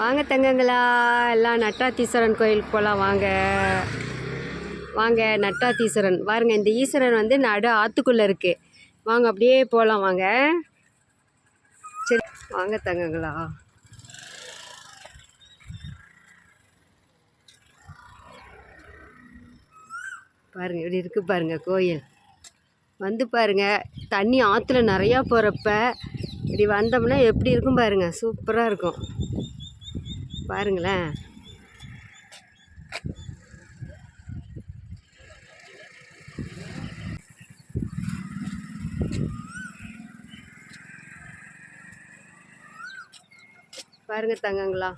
வாங்க தங்கங்களா, எல்லாம் நட்டாத்தீஸ்வரன் கோயிலுக்கு போகலாம். வாங்க வாங்க, நட்டாத்தீஸ்வரன் பாருங்க. இந்த ஈஸ்வரன் வந்து நடு ஆற்றுக்குள்ளே இருக்குது. வாங்க அப்படியே போகலாம். வாங்க, சரி வாங்க தங்கங்களா. பாருங்க இப்படி இருக்குது பாருங்க கோயில். வந்து பாருங்க, தண்ணி ஆற்றுல நிறையா போகிறப்ப இப்படி வந்தோம்னா எப்படி இருக்கும் பாருங்க. சூப்பராக இருக்கும் பாருங்களேன். பாருங்க தங்கங்களா,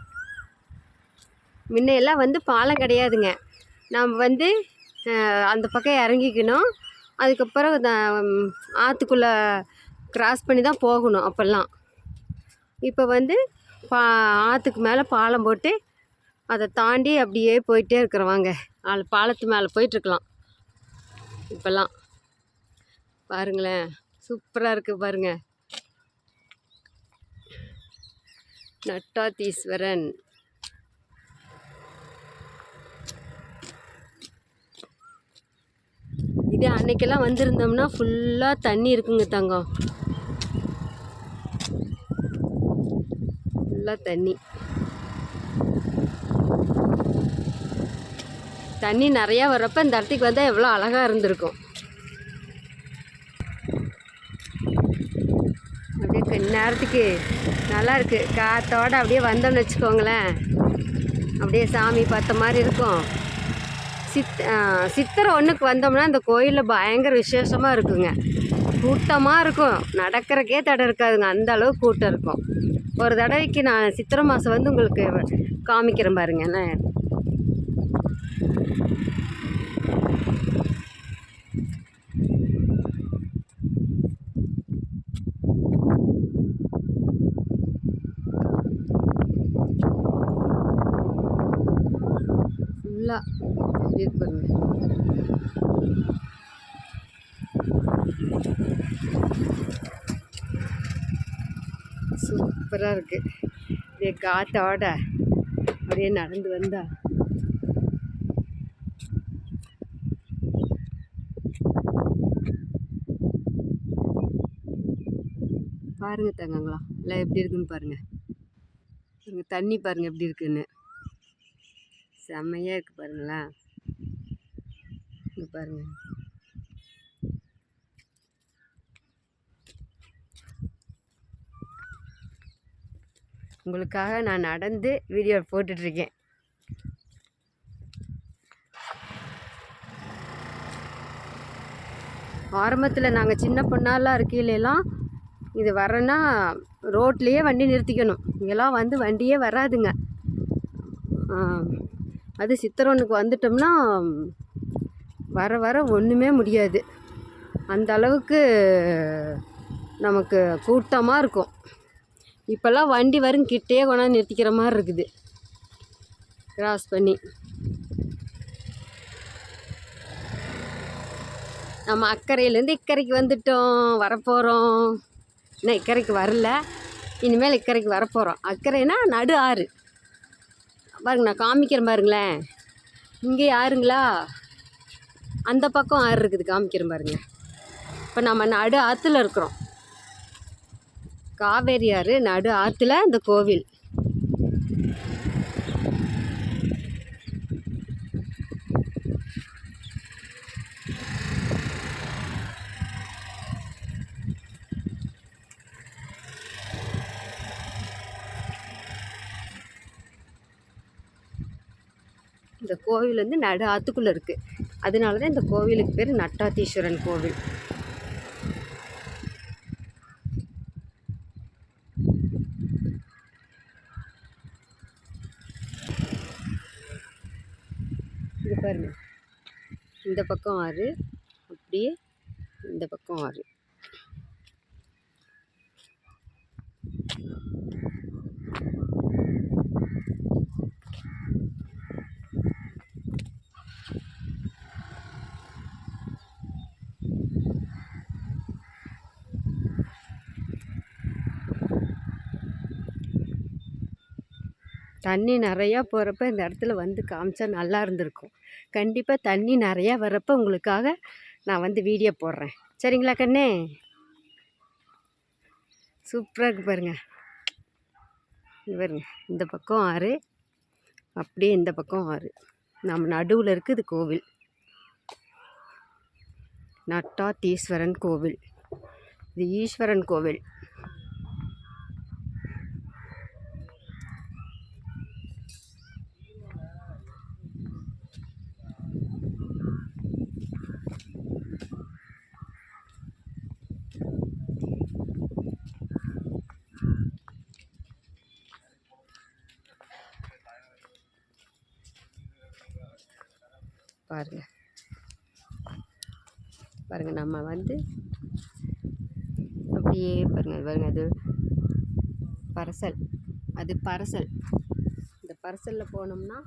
முன்னையெல்லாம் வந்து பாலம் கிடையாதுங்க. நாம் வந்து அந்த பக்கம் இறங்கிக்கணும். அதுக்கப்புறம் ஆற்றுக்குள்ளே கிராஸ் பண்ணி தான் போகணும் அப்போல்லாம். இப்போ வந்து ஆற்றுக்கு மேலே பாலம் போட்டு அதை தாண்டி அப்படியே போயிட்டே இருக்கிறவாங்க. பாலத்து மேலே போயிட்டுருக்கலாம் இப்போல்லாம். பாருங்களேன், சூப்பராக இருக்குது பாருங்கள். நட்டாத்தீஸ்வரன். இதே அன்னைக்கெல்லாம் வந்திருந்தோம்னா ஃபுல்லாக தண்ணி இருக்குங்க தங்கம். ஃபுல்லாக தண்ணி நிறையா வர்றப்ப இந்த இடத்துக்கு வந்தால் எவ்வளோ அழகாக இருந்திருக்கும். அப்படியே நேரத்துக்கு நல்லா இருக்குது. காற்றோடு அப்படியே வந்தோம்னு வச்சுக்கோங்களேன், அப்படியே சாமி பார்த்த மாதிரி இருக்கும். சித்திரை ஒன்றுக்கு வந்தோம்னா இந்த கோயிலில் பயங்கர விசேஷமாக இருக்குங்க. கூட்டமாக இருக்கும், நடக்கிறக்கே தடை இருக்காதுங்க, அந்த அளவுக்கு கூட்டம் இருக்கும். ஒரு தடவைக்கு நான் சித்திரை மாதம் வந்து உங்களுக்கு காமிக்கிறேன் பாருங்க. நான் ஃபுல்லாக இருக்குங்க. சூப்பராக இருக்குது. அப்படியே காற்றோட அப்படியே நடந்து வந்தா பாருங்க தங்கங்களா, எல்லாம் எப்படி இருக்குன்னு பாருங்க. தண்ணி பாருங்க எப்படி இருக்குன்னு, செம்மையாக இருக்குது பாருங்களேன். இங்கே பாருங்க. உங்களுக்காக நான் நடந்து வீடியோ போட்டுட்ருக்கேன். ஆரம்பத்தில் நாங்கள் சின்ன பொண்ணாலாம் இருக்கையிலலாம் இது வரேன்னா ரோட்லேயே வண்டி நிறுத்திக்கணும். இங்கெல்லாம் வந்து வண்டியே வராதுங்க. அது சித்திரவனுக்கு வந்துட்டோம்னா வர வர ஒன்றுமே முடியாது. அந்த அளவுக்கு நமக்கு கூட்டமாக இருக்கும். இப்போல்லாம் வண்டி வரும் கிட்டே கொண்டாந்து நிறுத்திக்கிற மாதிரி இருக்குது, கிராஸ் பண்ணி. நம்ம அக்கறையிலேருந்து இக்கரைக்கு வந்துட்டோம், வரப்போகிறோம். இன்னும் இக்கரைக்கு வரல, இனிமேல் இக்கரைக்கு வரப்போகிறோம். அக்கறைனா நடு ஆறு பாருங்க, நான் காமிக்கிறேன் பாருங்களேன். இங்கே ஆறுங்களா, அந்த பக்கம் ஆறு இருக்குது, காமிக்கிறேன் பாருங்க. இப்போ நம்ம நடு ஆற்றுல இருக்கிறோம். காவேரி ஆறு நடு ஆற்றுல இந்த கோவில். இந்த கோவில் வந்து நடு ஆற்றுக்குள்ளே இருக்குது. அதனால தான் இந்த கோவிலுக்கு பேர் நட்டாத்தீஸ்வரன் கோவில். இது பாருங்க, இந்த பக்கம் ஆறு, அப்படியே இந்த பக்கம் ஆறு. தண்ணி நிறையா போகிறப்ப இந்த இடத்துல வந்து காமிச்சா நல்லா இருந்திருக்கும். கண்டிப்பாக தண்ணி நிறையா வர்றப்போ உங்களுக்காக நான் வந்து வீடியோ போடுறேன். சரிங்களா கண்ணே? சூப்பராக இருக்குது பாருங்கள். இது பாருங்க, இந்த பக்கம் ஆறு, அப்படியே இந்த பக்கம் ஆறு. நம்ம நடுவில் இருக்குது கோவில், நட்டாத்தீஸ்வரன் கோவில். இது ஈஸ்வரன் கோவில். பாருங்கள் பாருங்கள், நம்ம வந்து அப்படியே பாருங்கள் பாருங்கள், அது பரசல், அது பரசல். இந்த பரசலில் போனோம்னா